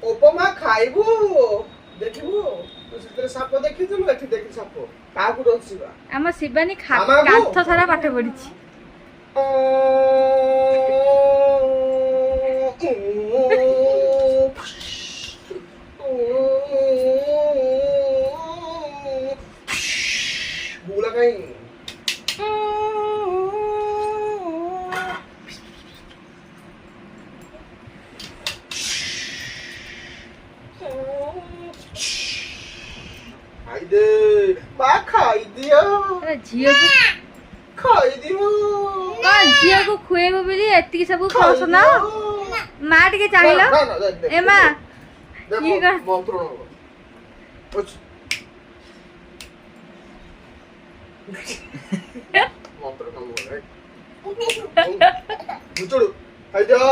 ଉପମା ଖାଇବୁ ଦେଖିବୁ ସେଥିରେ ସାପ ଦେଖିଥିଲୁ ଏଠି ଦେଖି ସାପ କାହାକୁ ଡରୁଛିବା ଆମ ଶିବାନୀ କାନ୍ଥ ସାରା ପାଠ ପଢିଛି। ବୁଲା କାଇଁ ଖାଇଦେ ମା ଖାଇଦିଅ ଝିଅକୁ ଖାଇଦିଅ କଣ ଝିଅକୁ ଖୁଏଇବ ବୋଲି ଏତିକି ସବୁ ପସନ୍ଦ ମା ଟିକେ ଚାହିଁଲ ଏ ମା ଦେଖ ମନ୍ତ୍ରଣ ହବ ମନ୍ତ୍ର କାମ କରେ ବୁଝୁଡୁ ଖାଇଦିଅ